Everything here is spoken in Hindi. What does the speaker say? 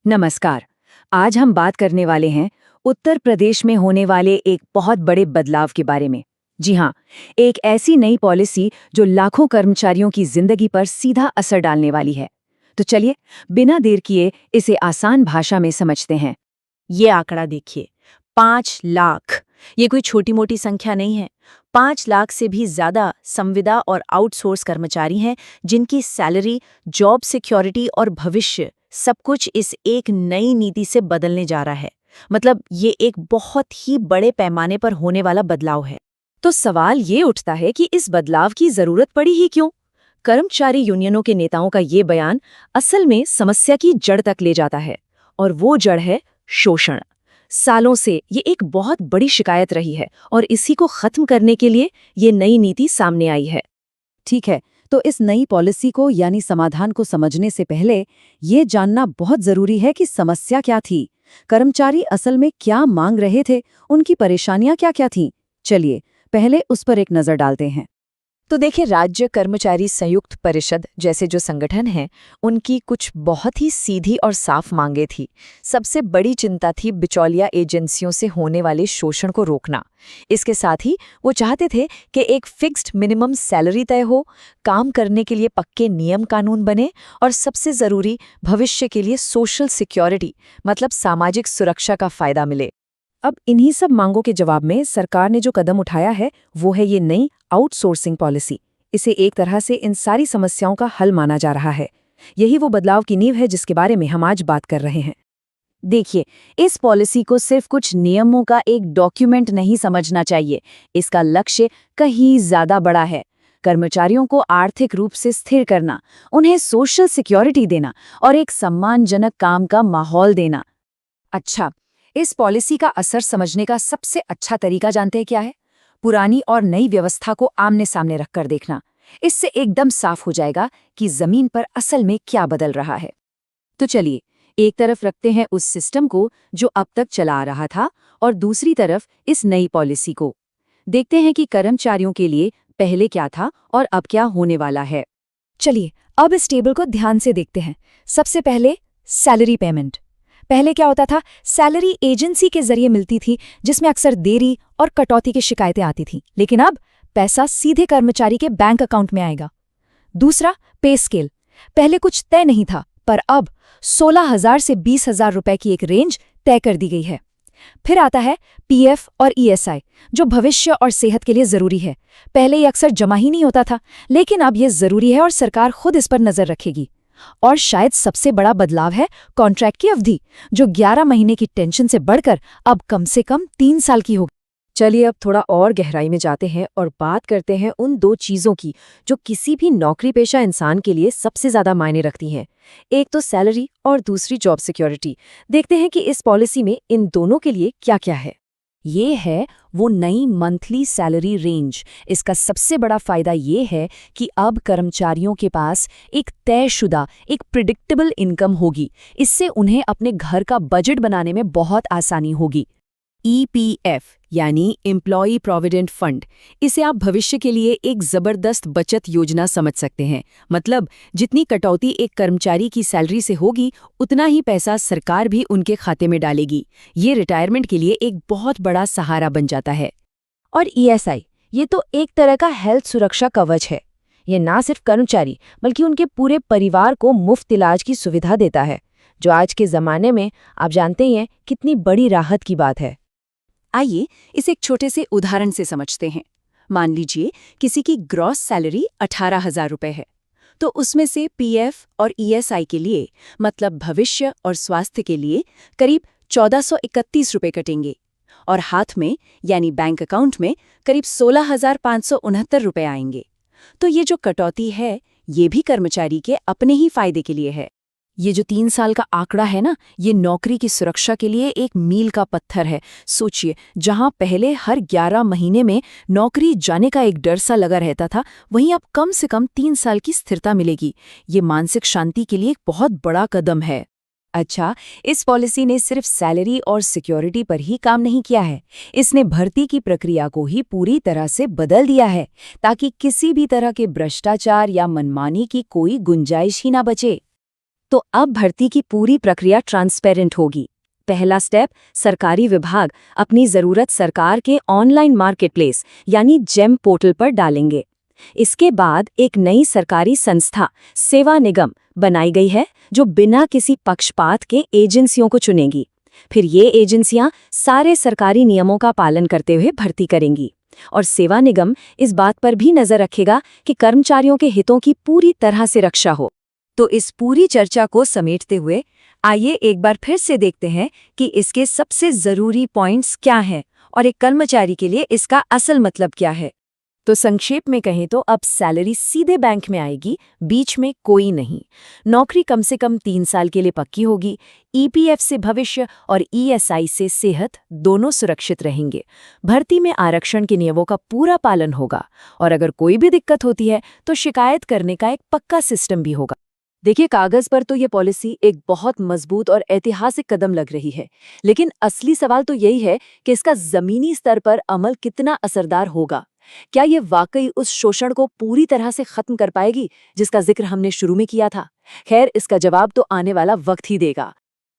नमस्कार। आज हम बात करने वाले हैं उत्तर प्रदेश में होने वाले एक बहुत बड़े बदलाव के बारे में। जी हाँ, एक ऐसी नई पॉलिसी जो लाखों कर्मचारियों की जिंदगी पर सीधा असर डालने वाली है। तो चलिए, बिना देर किए इसे आसान भाषा में समझते हैं। ये आंकड़ा देखिए, 5 लाख। ये कोई छोटी मोटी संख्या नहीं है। 5 लाख से भी ज्यादा संविदा और आउटसोर्स कर्मचारी हैं जिनकी सैलरी, जॉब सिक्योरिटी और भविष्य सब कुछ इस एक नई नीति से बदलने जा रहा है। मतलब ये एक बहुत ही बड़े पैमाने पर होने वाला बदलाव है। तो सवाल ये उठता है कि इस बदलाव की जरूरत पड़ी ही क्यों? कर्मचारी यूनियनों के नेताओं का ये बयान असल में समस्या की जड़ तक ले जाता है, और वो जड़ है शोषण। सालों से ये एक बहुत बड़ी शिकायत रही है और इसी को खत्म करने के लिए ये नई नीति सामने आई है। ठीक है, तो इस नई पॉलिसी को यानी समाधान को समझने से पहले ये जानना बहुत जरूरी है कि समस्या क्या थी, कर्मचारी असल में क्या मांग रहे थे, उनकी परेशानियां क्या-क्या थीं। चलिए, पहले उस पर एक नजर डालते हैं। तो देखिए, राज्य कर्मचारी संयुक्त परिषद जैसे जो संगठन हैं, उनकी कुछ बहुत ही सीधी और साफ मांगे थी। सबसे बड़ी चिंता थी बिचौलिया एजेंसियों से होने वाले शोषण को रोकना। इसके साथ ही वो चाहते थे कि एक फिक्स्ड मिनिमम सैलरी तय हो, काम करने के लिए पक्के नियम कानून बने और सबसे जरूरी, भविष्य के लिए सोशल सिक्योरिटी मतलब सामाजिक सुरक्षा का फायदा मिले। अब इन्हीं सब मांगों के जवाब में सरकार ने जो कदम उठाया है वो है ये नई आउटसोर्सिंग पॉलिसी। इसे एक तरह से इन सारी समस्याओं का हल माना जा रहा है। यही वो बदलाव की नींव है जिसके बारे में हम आज बात कर रहे हैं। देखिए, इस पॉलिसी को सिर्फ कुछ नियमों का एक डॉक्यूमेंट नहीं समझना चाहिए। इसका लक्ष्य कहीं ज्यादा बड़ा है। कर्मचारियों को आर्थिक रूप से स्थिर करना, उन्हें सोशल सिक्योरिटी देना और एक सम्मानजनक काम का माहौल देना। अच्छा, इस पॉलिसी का असर समझने का सबसे अच्छा तरीका जानते हैं क्या है? पुरानी और नई व्यवस्था को आमने सामने रखकर देखना। इससे एकदम साफ हो जाएगा कि जमीन पर असल में क्या बदल रहा है। तो चलिए, एक तरफ रखते हैं उस सिस्टम को जो अब तक चला आ रहा था और दूसरी तरफ इस नई पॉलिसी को। देखते हैं कि कर्मचारियों के लिए पहले क्या था और अब क्या होने वाला है। चलिए, अब इस टेबल को ध्यान से देखते हैं। सबसे पहले सैलरी पेमेंट। पहले क्या होता था? सैलरी एजेंसी के जरिए मिलती थी, जिसमें अक्सर देरी और कटौती की शिकायतें आती थीं। लेकिन अब पैसा सीधे कर्मचारी के बैंक अकाउंट में आएगा। दूसरा, पे स्केल। पहले कुछ तय नहीं था, पर अब 16,000 से 20,000 रुपए की एक रेंज तय कर दी गई है। फिर आता है पीएफ और ईएसआई, जो भविष्य और सेहत के लिए जरूरी है। पहले ये अक्सर जमा ही नहीं होता था, लेकिन अब ये जरूरी है और सरकार खुद इस पर नजर रखेगी। और शायद सबसे बड़ा बदलाव है कॉन्ट्रैक्ट की अवधि, जो 11 महीने की टेंशन से बढ़कर अब कम से कम 3 साल की होगी। चलिए, अब थोड़ा और गहराई में जाते हैं और बात करते हैं उन दो चीज़ों की जो किसी भी नौकरी पेशा इंसान के लिए सबसे ज़्यादा मायने रखती हैं। एक तो सैलरी और दूसरी जॉब सिक्योरिटी। देखते हैं कि इस पॉलिसी में इन दोनों के लिए क्या-क्या है। ये है वो नई मंथली सैलरी रेंज। इसका सबसे बड़ा फायदा ये है कि अब कर्मचारियों के पास एक तयशुदा, एक प्रिडिक्टेबल इनकम होगी। इससे उन्हें अपने घर का बजट बनाने में बहुत आसानी होगी। ईपीएफ यानी एम्प्लॉई प्रोविडेंट फंड, इसे आप भविष्य के लिए एक जबरदस्त बचत योजना समझ सकते हैं। मतलब जितनी कटौती एक कर्मचारी की सैलरी से होगी, उतना ही पैसा सरकार भी उनके खाते में डालेगी। ये रिटायरमेंट के लिए एक बहुत बड़ा सहारा बन जाता है। और ईएसआई, ये तो एक तरह का हेल्थ सुरक्षा कवच है। ये ना सिर्फ कर्मचारी बल्कि उनके पूरे परिवार को मुफ्त इलाज की सुविधा देता है, जो आज के जमाने में आप जानते ही हैं कितनी बड़ी राहत की बात है। आइए इसे एक छोटे से उदाहरण से समझते हैं। मान लीजिए किसी की ग्रॉस सैलरी 18,000 रुपए है, तो उसमें से पीएफ और ईएसआई के लिए, मतलब भविष्य और स्वास्थ्य के लिए, करीब 1,431 रुपए कटेंगे और हाथ में यानी बैंक अकाउंट में करीब 16,569 रुपए आएंगे। तो ये जो कटौती है, ये भी कर्मचारी के अपने ही फायदे के लिए है। ये जो 3 साल का आंकड़ा है ना, ये नौकरी की सुरक्षा के लिए एक मील का पत्थर है। सोचिए, जहां पहले हर 11 महीने में नौकरी जाने का एक डर सा लगा रहता था, वहीं अब कम से कम 3 साल की स्थिरता मिलेगी। ये मानसिक शांति के लिए एक बहुत बड़ा कदम है। अच्छा, इस पॉलिसी ने सिर्फ सैलरी और सिक्योरिटी पर ही काम नहीं किया है। इसने भर्ती की प्रक्रिया को ही पूरी तरह से बदल दिया है, ताकि किसी भी तरह के भ्रष्टाचार या मनमानी की कोई गुंजाइश ही ना बचे। तो अब भर्ती की पूरी प्रक्रिया ट्रांसपेरेंट होगी। पहला स्टेप, सरकारी विभाग अपनी जरूरत सरकार के ऑनलाइन मार्केटप्लेस यानी जेम पोर्टल पर डालेंगे। इसके बाद एक नई सरकारी संस्था सेवा निगम बनाई गई है जो बिना किसी पक्षपात के एजेंसियों को चुनेगी। फिर ये एजेंसियां सारे सरकारी नियमों का पालन करते हुए भर्ती करेंगी और सेवा निगम इस बात पर भी नजर रखेगा कि कर्मचारियों के हितों की पूरी तरह से रक्षा हो। तो इस पूरी चर्चा को समेटते हुए आइए एक बार फिर से देखते हैं कि इसके सबसे जरूरी पॉइंट्स क्या हैं और एक कर्मचारी के लिए इसका असल मतलब क्या है। तो संक्षेप में कहें तो अब सैलरी सीधे बैंक में आएगी, बीच में कोई नहीं। नौकरी कम से कम 3 साल के लिए पक्की होगी। ईपीएफ से भविष्य और ईएसआई से सेहत दोनों सुरक्षित रहेंगे। भर्ती में आरक्षण के नियमों का पूरा पालन होगा और अगर कोई भी दिक्कत होती है तो शिकायत करने का एक पक्का सिस्टम भी होगा। देखिए, कागज पर तो ये पॉलिसी एक बहुत मजबूत और ऐतिहासिक कदम लग रही है, लेकिन असली सवाल तो यही है कि इसका जमीनी स्तर पर अमल कितना असरदार होगा। क्या ये वाकई उस शोषण को पूरी तरह से खत्म कर पाएगी जिसका जिक्र हमने शुरू में किया था? खैर, इसका जवाब तो आने वाला वक्त ही देगा।